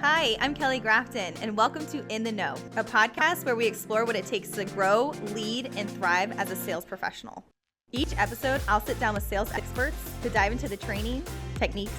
Hi, I'm Kelly Grafton, and welcome to In the Know, a podcast where we explore what it takes to grow, lead, and thrive as a sales professional. Each episode, I'll sit down with sales experts to dive into the training, techniques,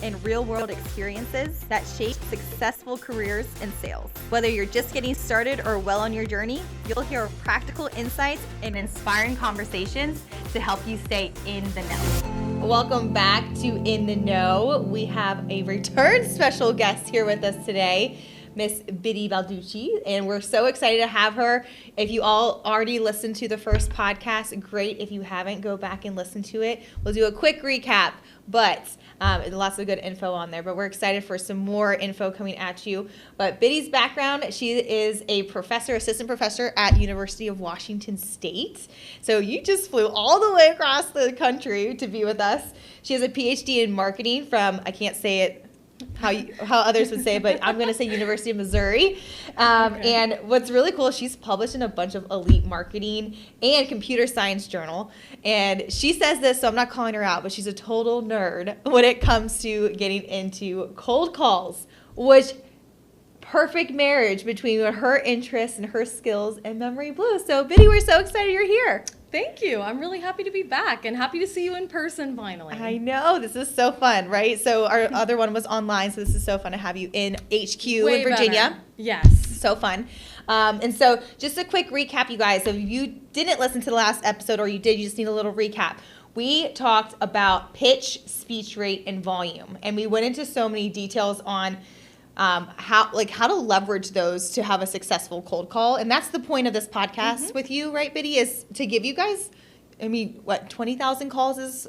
and real-world experiences that shape successful careers in sales. Whether you're just getting started or well on your journey, you'll hear practical insights and inspiring conversations to help you stay in the know. Welcome back to In the Know. We have a return special guest here with us today, Miss Balducci, and we're so excited to have her. If you all already listened to the first podcast, great. If you haven't, go back and listen to it. We'll do a quick recap, but lots of good info on there. But we're excited for some more info coming at you. But Biddy's background, she is a professor, assistant professor at University of Washington State. So you just flew all the way across the country to be with us. She has a PhD in marketing from, I can't say it how others would say, but I'm going to say University of Missouri. Okay. And what's really cool, she's published in a bunch of elite marketing and computer science journal. And she says this, so I'm not calling her out, but she's a total nerd when it comes to getting into cold calls, which perfect marriage between her interests and her skills and Memory Blue. So Biddy, we're so excited you're here. Thank you. I'm really happy to be back and happy to see you in person finally. I know. This is so fun, right? So our other one was online, so this is so fun to have you in HQ in Virginia. Better. Yes. So fun. And so just a quick recap, you guys. So if you didn't listen to the last episode, or you did, you just need a little recap. We talked about pitch, speech rate, and volume. And we went into so many details on how to leverage those to have a successful cold call. And that's the point of this podcast with you, right, Biddy, is to give you guys, 20,000 calls is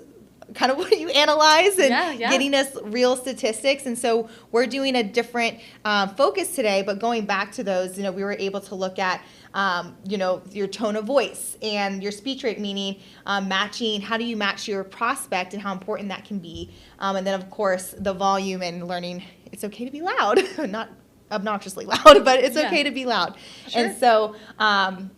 kind of what you analyze and getting us real statistics. And so we're doing a different focus today, but going back to those, we were able to look at, your tone of voice and your speech rate, meaning matching, how do you match your prospect and how important that can be. And then, of course, the volume and learning it's okay to be loud, not obnoxiously loud, but it's okay to be loud. Sure. And so I'm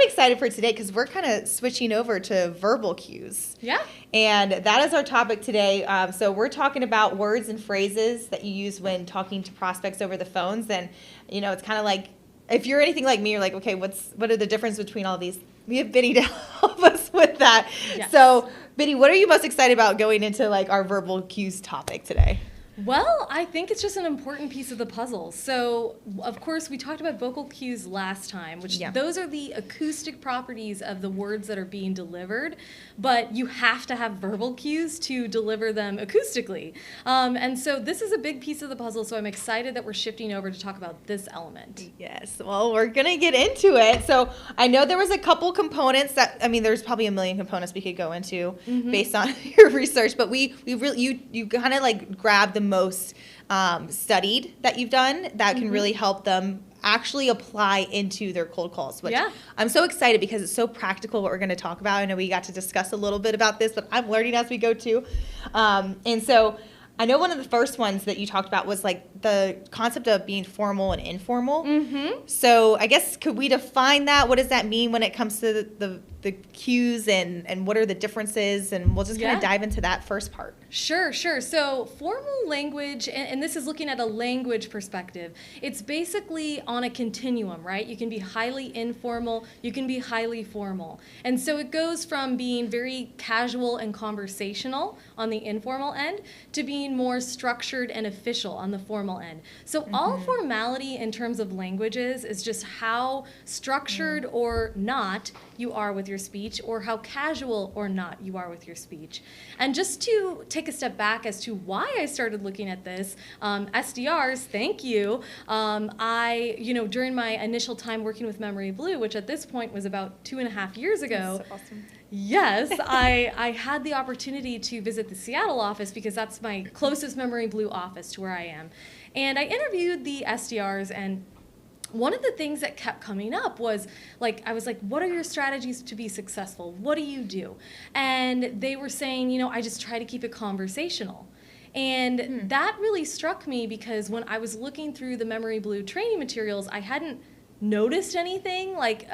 excited for today because we're kind of switching over to verbal cues. Yeah. And that is our topic today. So we're talking about words and phrases that you use when talking to prospects over the phones. And, it's kind of like, if you're anything like me, you're like, okay, what are the difference between all these? We have Biddy to help us with that. Yes. So, Biddy, what are you most excited about going into our verbal cues topic today? Well, I think it's just an important piece of the puzzle. So, of course, we talked about vocal cues last time, which those are the acoustic properties of the words that are being delivered, but you have to have verbal cues to deliver them acoustically. And so this is a big piece of the puzzle, so I'm excited that we're shifting over to talk about this element. Yes, well, we're going to get into it. So I know there was a couple components that, there's probably a million components we could go into based on your research, but we really, you kind of grabbed the most studied that you've done that can really help them actually apply into their cold calls, which I'm so excited because it's so practical what we're going to talk about. I know we got to discuss a little bit about this, but I'm learning as we go too. And so I know one of the first ones that you talked about was the concept of being formal and informal. So I guess could we define that? What does that mean when it comes to the cues and what are the differences? And we'll just kind of dive into that first part. Sure. So formal language, and this is looking at a language perspective, it's basically on a continuum, right? You can be highly informal, you can be highly formal. And so it goes from being very casual and conversational on the informal end to being more structured and official on the formal end. So all formality in terms of languages is just how structured or not you are with your speech, or how casual or not you are with your speech. And just to take a step back as to why I started looking at this, SDRs, thank you. During my initial time working with Memory Blue, which at this point was about 2.5 years ago. That's so awesome. Yes, I had the opportunity to visit the Seattle office because that's my closest Memory Blue office to where I am. And I interviewed the SDRs, and one of the things that kept coming up was, I was like, what are your strategies to be successful? What do you do? And they were saying, I just try to keep it conversational. And that really struck me because when I was looking through the Memory Blue training materials, I hadn't noticed anything, like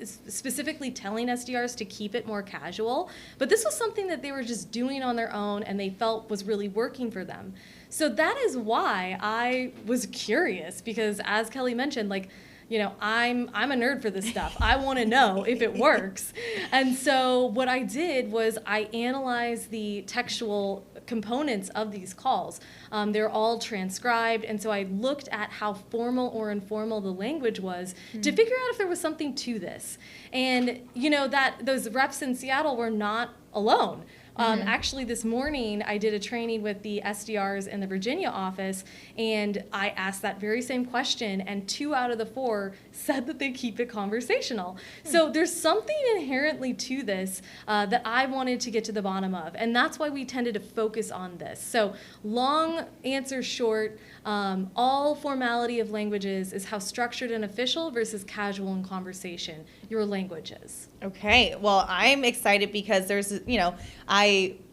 specifically telling SDRs to keep it more casual. But this was something that they were just doing on their own and they felt was really working for them. So that is why I was curious, because as Kelly mentioned, like, you know, I'm a nerd for this stuff. I want to know if it works. And so what I did was I analyzed the textual components of these calls. They're all transcribed, and so I looked at how formal or informal the language was to figure out if there was something to this. And you know that those reps in Seattle were not alone. Actually, this morning, I did a training with the SDRs in the Virginia office, and I asked that very same question, and 2 out of the 4 said that they keep it conversational. So there's something inherently to this that I wanted to get to the bottom of, and that's why we tended to focus on this. So long answer short, all formality of languages is how structured and official versus casual and conversation your language is. Okay, well, I'm excited because there's, you know, I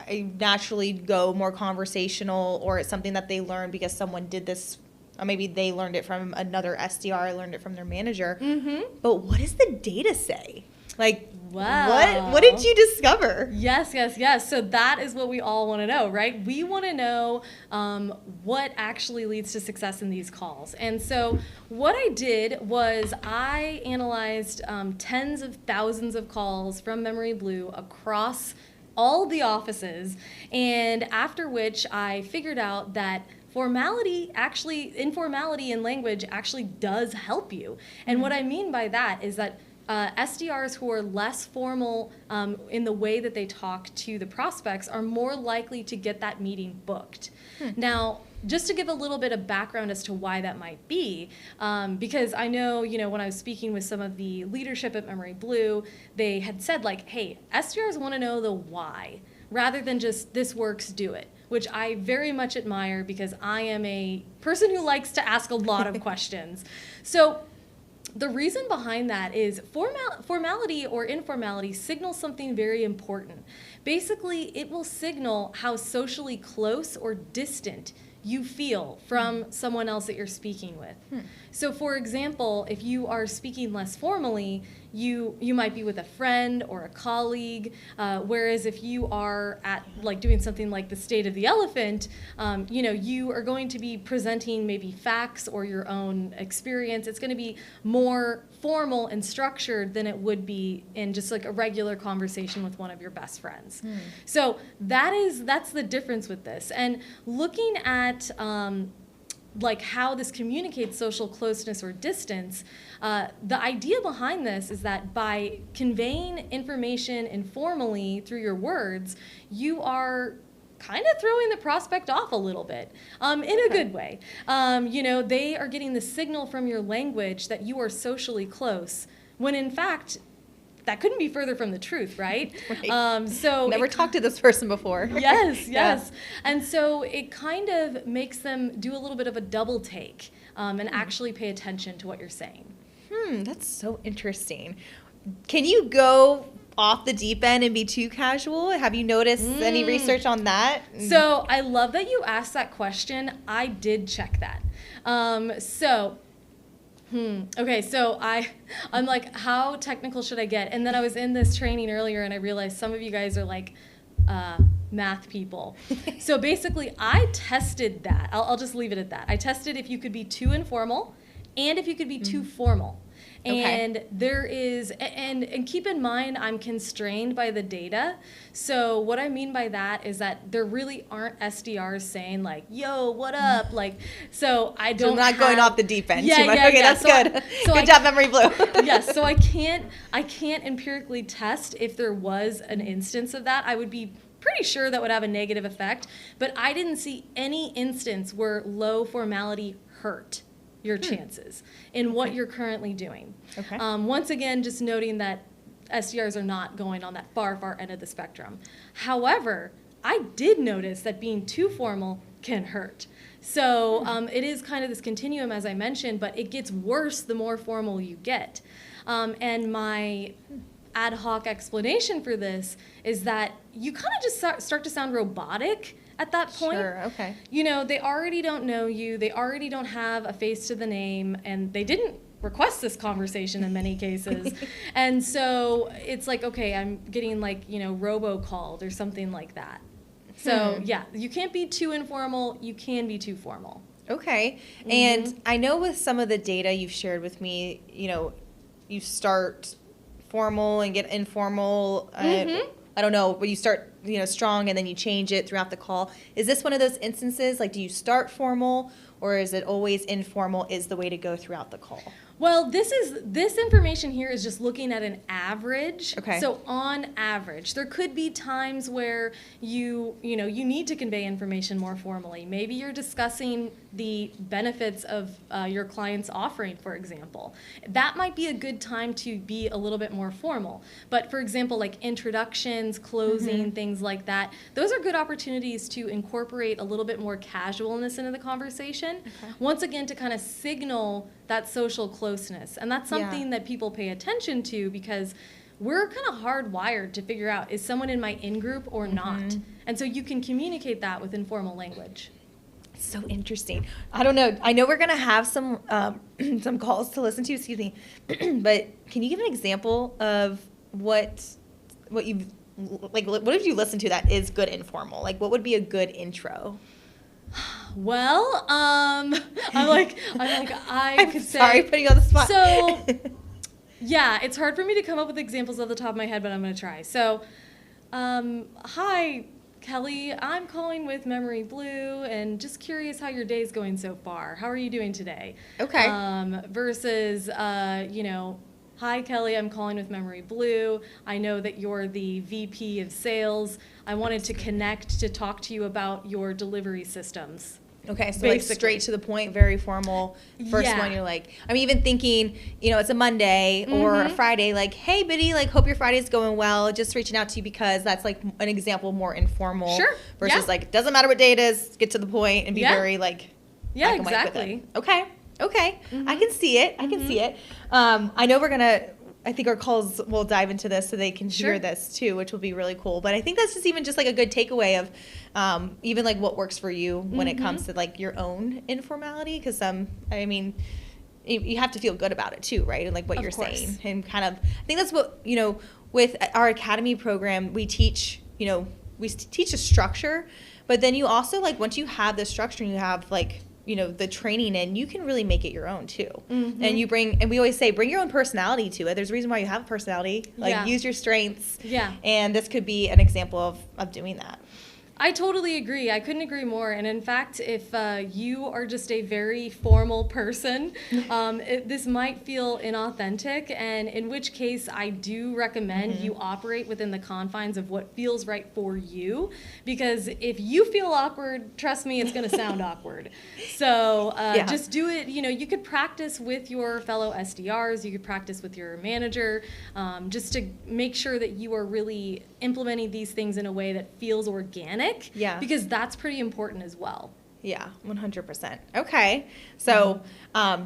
naturally go more conversational, or it's something that they learn because someone did this, or maybe they learned it from another SDR, learned it from their manager. But what does the data say? Like, wow. What did you discover? Yes. So that is what we all want to know, right? We want to know what actually leads to success in these calls. And so what I did was I analyzed tens of thousands of calls from Memory Blue across all the offices, and after which I figured out that informality in language actually does help you. And what I mean by that is that SDRs who are less formal in the way that they talk to the prospects are more likely to get that meeting booked. Now, just to give a little bit of background as to why that might be, because I know, you know, when I was speaking with some of the leadership at Memory Blue, they had said like, hey, SDRs want to know the why rather than just this works, do it, which I very much admire because I am a person who likes to ask a lot of questions. So the reason behind that is formality or informality signals something very important. Basically, it will signal how socially close or distant you feel from someone else that you're speaking with. So for example, if you are speaking less formally, you might be with a friend or a colleague, whereas if you are at like doing something like the State of the Elephant, you know, you are going to be presenting maybe facts or your own experience. It's going to be more formal and structured than it would be in just like a regular conversation with one of your best friends. So that's the difference with this. And looking at like how this communicates social closeness or distance, the idea behind this is that by conveying information informally through your words, you are kind of throwing the prospect off a little bit, in a good way. You know, they are getting the signal from your language that you are socially close, when in fact, that couldn't be further from the truth, right? Right. So never talked to this person before. Yes. Yeah. And so it kind of makes them do a little bit of a double take and actually pay attention to what you're saying. That's so interesting. Can you go off the deep end and be too casual? Have you noticed any research on that? So I love that you asked that question. I did check that. Okay, so I'm like, how technical should I get? And then I was in this training earlier and I realized some of you guys are like math people. So basically I tested that. I'll just leave it at that. I tested if you could be too informal and if you could be too formal. And there is, and keep in mind, I'm constrained by the data. So what I mean by that is that there really aren't SDRs saying like, yo, what up? Like, so I don't not going off the deep end too much. Yeah, okay, yeah. that's good. Good job, Memory Blue. Yes, so I can't empirically test if there was an instance of that. I would be pretty sure that would have a negative effect, but I didn't see any instance where low formality hurt your chances in what you're currently doing. Okay. Once again, just noting that SDRs are not going on that far end of the spectrum. However, I did notice that being too formal can hurt. So it is kind of this continuum, as I mentioned, but it gets worse the more formal you get. And my ad hoc explanation for this is that you kind of just start to sound robotic at that point. Sure, okay. You know, they already don't know you, they already don't have a face to the name, and they didn't request this conversation in many cases. And so it's like, okay, I'm getting like, robocalled or something like that. So yeah, you can't be too informal. You can be too formal. Okay. And I know with some of the data you've shared with me, you start formal and get informal. I don't know, but you start, strong and then you change it throughout the call. Is this one of those instances? Like, do you start formal or is it always informal is the way to go throughout the call? Well, this information here is just looking at an average. Okay. So on average, there could be times where you need to convey information more formally. Maybe you're discussing the benefits of your client's offering, for example. That might be a good time to be a little bit more formal. But for example, like introductions, closing, things like that, those are good opportunities to incorporate a little bit more casualness into the conversation. Okay. Once again, to kind of signal that social closeness. And that's something that people pay attention to because we're kind of hardwired to figure out, is someone in my in-group or not? And so you can communicate that with informal language. So interesting. I don't know. I know we're going to have some calls to listen to, excuse me. But can you give an example of what you've, like, what have you listened to that is good informal? Like, what would be a good intro? Well, I could say. Sorry, putting you on the spot. So, yeah, it's hard for me to come up with examples off the top of my head, but I'm going to try. So, hi, Kelly. I'm calling with Memory Blue, and just curious how your day's going so far. How are you doing today? Okay. Versus, hi, Kelly. I'm calling with Memory Blue. I know that you're the VP of Sales. I wanted to connect to talk to you about your delivery systems. Okay, so like straight to the point, very formal. First one, you're like, I'm even thinking, it's a Monday or a Friday, like, hey, Biddy, like, hope your Friday's going well. Just reaching out to you because that's like an example more informal. Sure. Versus like, doesn't matter what day it is, get to the point and be very like, yeah, exactly. Okay. I can see it. I can see it. I know I think our calls will dive into this so they can hear this too, which will be really cool. But I think that's just even just like a good takeaway of even like what works for you when it comes to like your own informality. Because you have to feel good about it too, right? And like what you're saying. And kind of, I think that's what, with our academy program, we teach a structure. But then you also like once you have the structure and you have like, the training in, you can really make it your own too. And we always say, bring your own personality to it. There's a reason why you have a personality, like use your strengths. Yeah. And this could be an example of doing that. I totally agree. I couldn't agree more. And in fact, if you are just a very formal person, this might feel inauthentic, and in which case I do recommend you operate within the confines of what feels right for you, because if you feel awkward, trust me, it's going to sound awkward. So just do it. You could practice with your fellow SDRs. You could practice with your manager, just to make sure that you are really implementing these things in a way that feels organic. Because that's pretty important as well. Yeah, 100%. Okay. So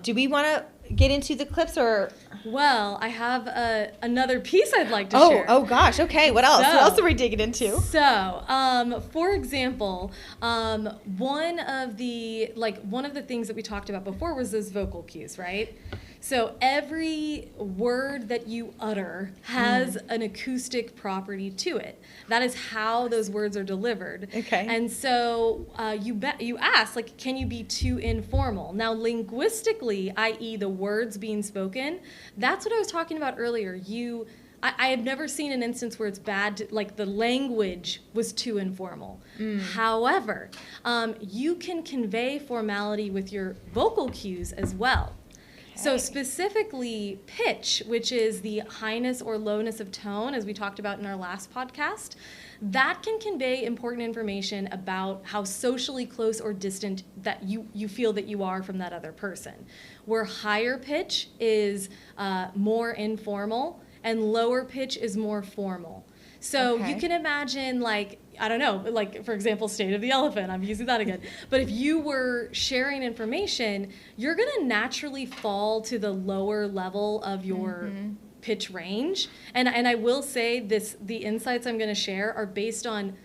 do we want to get into the clips or? Well, I have another piece I'd like to share. Oh gosh. Okay. What else? What else are we digging into? So, for example, one of the things that we talked about before was those vocal cues, right? So every word that you utter has an acoustic property to it. That is how those words are delivered. Okay. And so you ask, like, can you be too informal? Now, linguistically, i.e. the words being spoken, that's what I was talking about earlier. I have never seen an instance where it's bad, like the language was too informal. However, you can convey formality with your vocal cues as well. So specifically pitch, which is the highness or lowness of tone, as we talked about in our last podcast, that can convey important information about how socially close or distant that you feel that you are from that other person. Where higher pitch is more informal and lower pitch is more formal. So you can imagine, like, I don't know, like, for example, state of the elephant. I'm using that again. But if you were sharing information, you're going to naturally fall to the lower level of your pitch range. And I will say the insights I'm going to share are based on,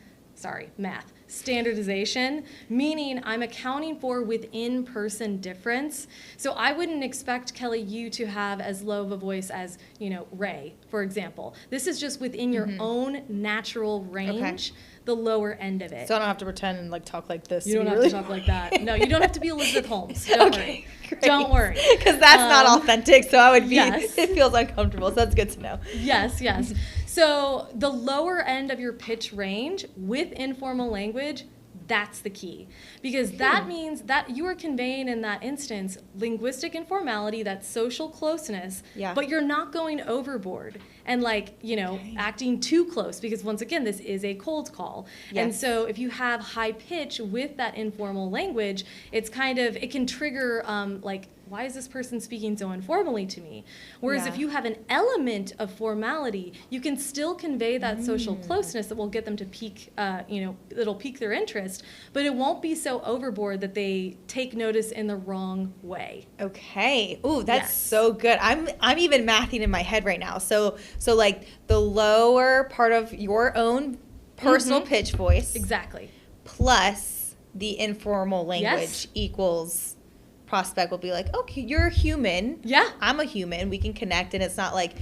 math, standardization, meaning I'm accounting for within-person difference. So I wouldn't expect, Kelly, you to have as low of a voice as, Ray, for example. This is just within your own natural range, the lower end of it. So I don't have to pretend and like talk like this. You don't have to talk like that. No, you don't have to be Elizabeth Holmes. Don't worry. Great. Don't worry. Because that's not authentic, so I would be, yes. It feels uncomfortable, so that's good to know. Yes. So the lower end of your pitch range with informal language, that's the key. Because that means that you are conveying in that instance linguistic informality, that social closeness, but you're not going overboard and acting too close, because once again, this is a cold call. Yes. And so if you have high pitch with that informal language, it can trigger why is this person speaking so informally to me? Whereas if you have an element of formality, you can still convey that social closeness that will get them to pique, it'll pique their interest, but it won't be so overboard that they take notice in the wrong way. Okay. Ooh, that's so good. I'm even mathing in my head right now. So like the lower part of your own personal pitch voice. Exactly. Plus the informal language equals prospect will be like, okay, you're a human. Yeah. I'm a human. We can connect, and it's not like,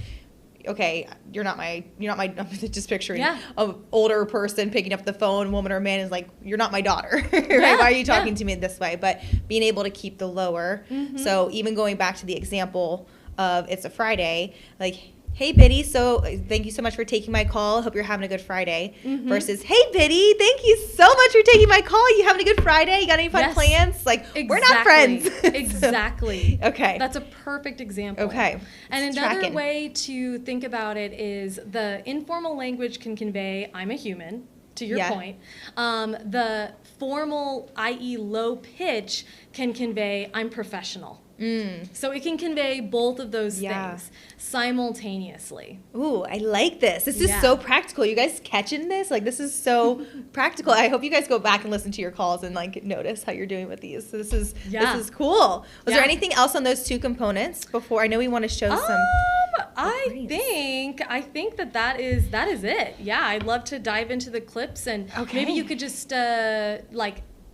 okay, you're not my I'm just picturing an older person picking up the phone, woman or man, is like, you're not my daughter, right? Why are you talking to me this way? But being able to keep the lower. So even going back to the example of it's a Friday, like, hey, Biddy, so thank you so much for taking my call. Hope you're having a good Friday. Versus, hey, Biddy, thank you so much for taking my call. You having a good Friday? You got any fun plans? Like, we're not friends. Exactly. Okay. That's a perfect example. Okay. And another way to think about it is the informal language can convey, I'm a human, to your point. The formal, i.e. low pitch, can convey, I'm professional. So it can convey both of those things simultaneously. Ooh, I like this. This is so practical. You guys catching this? Like, this is so practical. I hope you guys go back and listen to your calls and like notice how you're doing with these. So this is cool. Was there anything else on those two components before? I know we want to show some. I think that is it. Yeah, I'd love to dive into the clips, and maybe you could just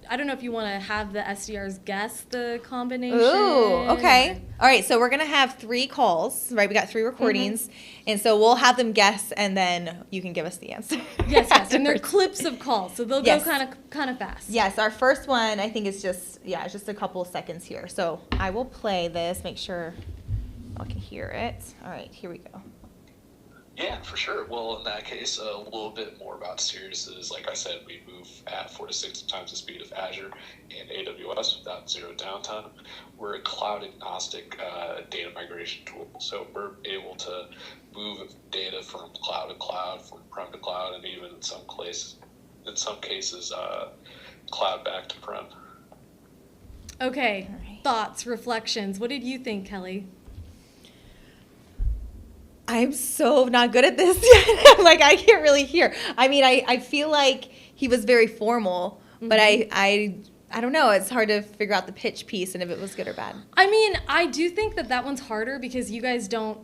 I don't know if you want to have the SDRs guess the combination. Ooh, okay. All right, so we're going to have 3 calls, right? We got 3 recordings, and so we'll have them guess, and then you can give us the answer. Yes, and they're clips of calls, so they'll go kind of fast. Yes, our first one, I think, is just a couple of seconds here. So I will play this, make sure I can hear it. All right, here we go. Yeah, for sure. Well, in that case, a little bit more about services. Like I said, we move at 4 to 6 times the speed of Azure and AWS without zero downtime. We're a cloud agnostic data migration tool. So we're able to move data from cloud to cloud, from prem to cloud, and even in some cases, cloud back to prem. Okay, thoughts, reflections. What did you think, Kelly? I'm so not good at this yet. Like, I can't really hear. I mean, I feel like he was very formal, but I don't know. It's hard to figure out the pitch piece and if it was good or bad. I mean, I do think that one's harder because you guys don't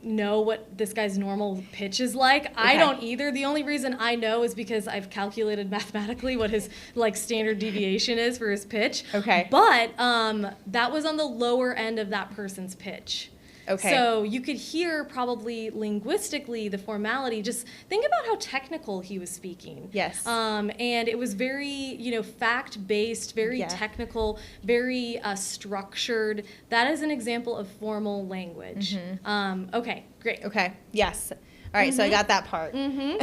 know what this guy's normal pitch is like. Okay. I don't either. The only reason I know is because I've calculated mathematically what his standard deviation is for his pitch. Okay. But that was on the lower end of that person's pitch. Okay. So you could hear probably linguistically the formality. Just think about how technical he was speaking. Yes. And it was very, fact-based, very technical, very structured. That is an example of formal language. Okay, great. Okay, yes. All right, so I got that part. Yeah.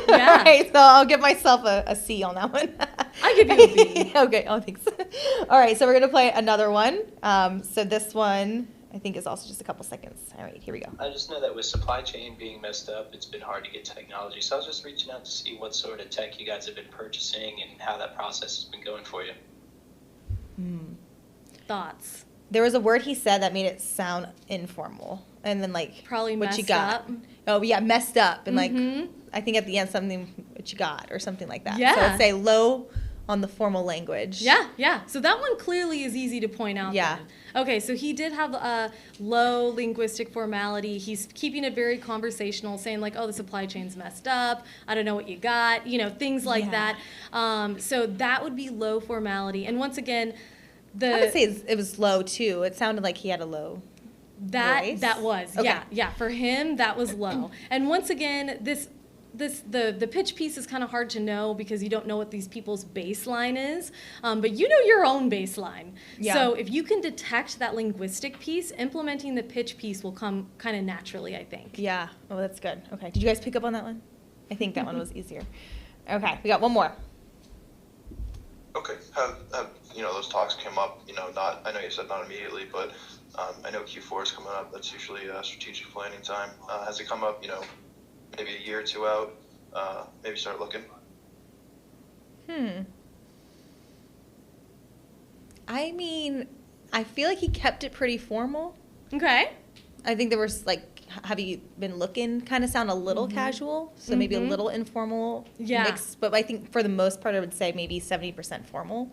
All right, so I'll give myself a C on that one. I'll give you a B. Okay, thanks. All right, so we're going to play another one. So this one, I think, is also just a couple seconds. All right, here we go. I just know that with supply chain being messed up, it's been hard to get technology. So I was just reaching out to see what sort of tech you guys have been purchasing and how that process has been going for you. Thoughts? There was a word he said that made it sound informal. And then, probably what messed you got. Up. Oh, yeah, messed up. And, I think at the end, something what you got or something like that. Yeah. So let's say low on the formal language. Yeah. So that one clearly is easy to point out. Yeah. Then. Okay, so he did have a low linguistic formality. He's keeping it very conversational, saying like, oh, the supply chain's messed up. I don't know what you got, things like that. So that would be low formality. And once again, I would say it was low too. It sounded like he had a low voice. That was, okay. Yeah. For him, that was low. And once again, the pitch piece is kind of hard to know because you don't know what these people's baseline is, but you know your own baseline. Yeah. So if you can detect that linguistic piece, implementing the pitch piece will come kind of naturally, I think. Yeah. Oh, that's good. Okay. Did you guys pick up on that one? I think that one was easier. Okay. We got one more. Okay. Have those talks come up? I know you said not immediately, but I know Q4 is coming up. That's usually strategic planning time. Has it come up? Maybe a year or two out, maybe start looking? I mean, I feel like he kept it pretty formal. Okay. I think there was have you been looking, kind of sound a little casual, so maybe a little informal mix. But I think for the most part, I would say maybe 70% formal.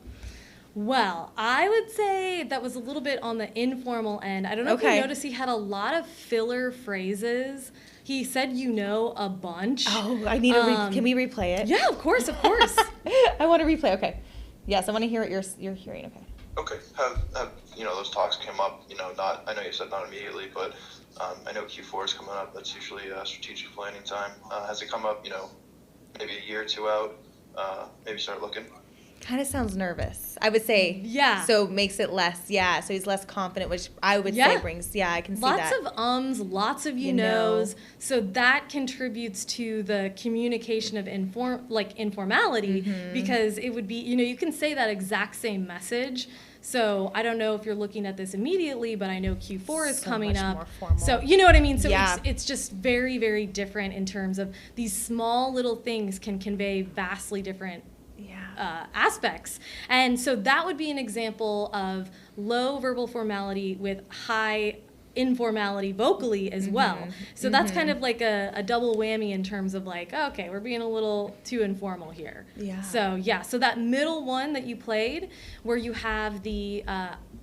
Well, I would say that was a little bit on the informal end. I don't know if you noticed he had a lot of filler phrases. He said a bunch. Oh, I need can we replay it? Yeah, of course. I want to replay. Okay. Yes, I want to hear what you're hearing. Okay. Okay. Have those talks come up? I know you said not immediately, but I know Q4 is coming up. That's usually strategic planning time. Has it come up? Maybe a year or two out, maybe start looking? Kind of sounds nervous, I would say. Yeah. So makes it less, so he's less confident, which I would say brings, I can see that. Lots of lots of knows. So that contributes to the communication of informality, because it would be, you can say that exact same message. So I don't know if you're looking at this immediately, but I know Q4 is coming up. More formal. So you know what I mean? So it's just very, very different in terms of these small little things can convey vastly different aspects. And so that would be an example of low verbal formality with high informality vocally as well. So that's kind of like a double whammy in terms of okay, we're being a little too informal here. So that middle one that you played, where you have the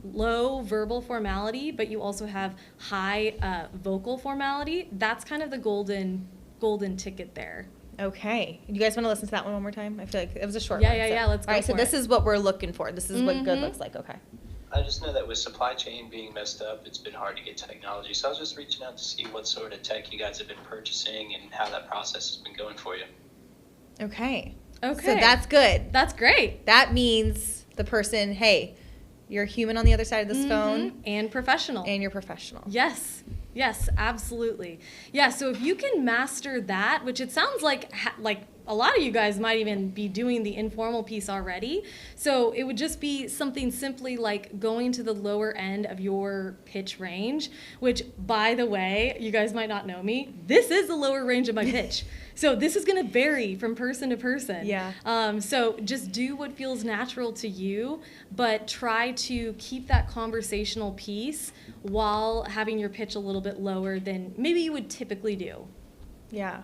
low verbal formality, but you also have high vocal formality, that's kind of the golden ticket there. Okay. You guys want to listen to that one more time? I feel like it was a short one. Yeah, let's go. All right, so this is what we're looking for. This is what good looks like. Okay. I just know that with supply chain being messed up, it's been hard to get technology. So I was just reaching out to see what sort of tech you guys have been purchasing and how that process has been going for you. Okay. So that's good. That's great. That means the person, hey, you're human on the other side of this phone. And professional. And you're professional. Yes, absolutely. Yeah, so if you can master that, which it sounds like a lot of you guys might even be doing the informal piece already. So it would just be something simply like going to the lower end of your pitch range, which, by the way, you guys might not know me, this is the lower range of my pitch. So this is going to vary from person to person. Yeah. So just do what feels natural to you, but try to keep that conversational piece while having your pitch a little bit lower than maybe you would typically do. Yeah.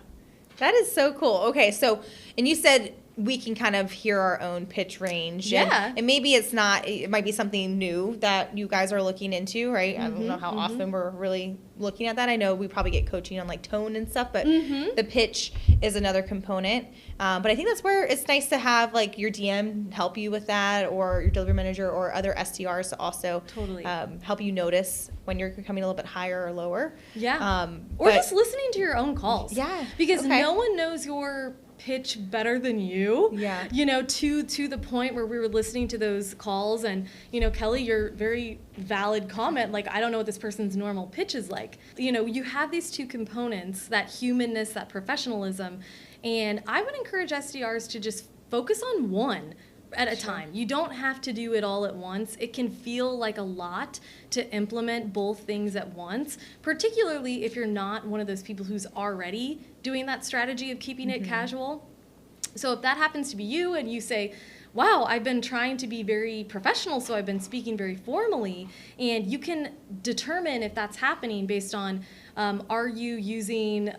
That is so cool. Okay, so, and you said we can kind of hear our own pitch range. Yeah. And maybe it might be something new that you guys are looking into, right? I don't know how often we're really looking at that. I know we probably get coaching on tone and stuff, but the pitch is another component. But I think that's where it's nice to have your DM help you with that, or your delivery manager or other SDRs to also help you notice when you're coming a little bit higher or lower. Yeah. Or just listening to your own calls. Yeah. Because no one knows your pitch better than you. Yeah. To the point where we were listening to those calls, and Kelly, your very valid comment, I don't know what this person's normal pitch is like. You have these two components, that humanness, that professionalism, and I would encourage SDRs to just focus on one at a time. You don't have to do it all at once. It can feel like a lot to implement both things at once, particularly if you're not one of those people who's already doing that strategy of keeping it casual. So if that happens to be you and you say, wow, I've been trying to be very professional, so I've been speaking very formally, and you can determine if that's happening based on Are you using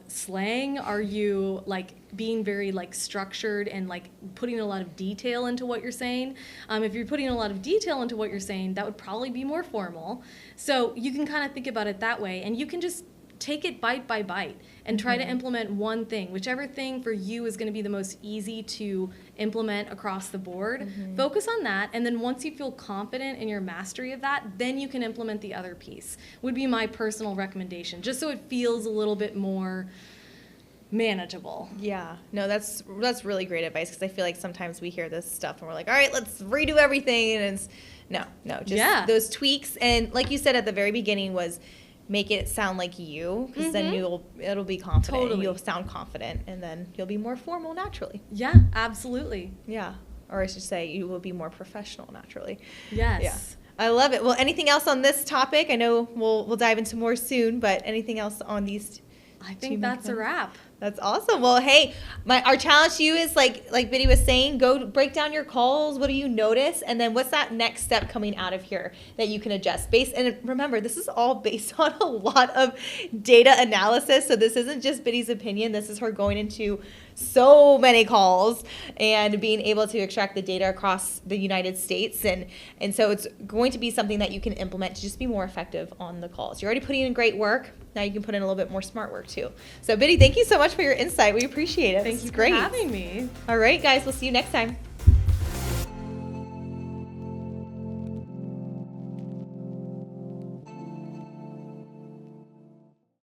slang? Are you like being very like structured and like putting a lot of detail into what you're saying? If you're putting a lot of detail into what you're saying, that would probably be more formal. So you can kind of think about it that way, and you can just take it bite by bite and try to implement one thing, whichever thing for you is going to be the most easy to implement across the board. Focus on that, and then once you feel confident in your mastery of that, then you can implement the other piece, would be my personal recommendation, just so it feels a little bit more manageable. Yeah, no, that's really great advice, because I feel like sometimes we hear this stuff and we're like, all right, let's redo everything, and it's just those tweaks. And like you said at the very beginning was make it sound like you, because then it'll be confident. Totally. You'll sound confident, and then you'll be more formal naturally. Yeah, absolutely. Yeah, or I should say you will be more professional naturally. Yes. Yeah. I love it. Well, anything else on this topic? I know we'll dive into more soon, but anything else on these? I think that's a wrap. That's awesome. Well, hey, our challenge to you is like Biddy was saying, go break down your calls. What do you notice? And then what's that next step coming out of here that you can adjust? And remember, this is all based on a lot of data analysis. So this isn't just Biddy's opinion. This is her going into so many calls and being able to extract the data across the United States. And so it's going to be something that you can implement to just be more effective on the calls. You're already putting in great work. Now you can put in a little bit more smart work too. So Biddy, thank you so much for your insight. We appreciate it. Thank you for great. having me. All right, guys, we'll see you next time.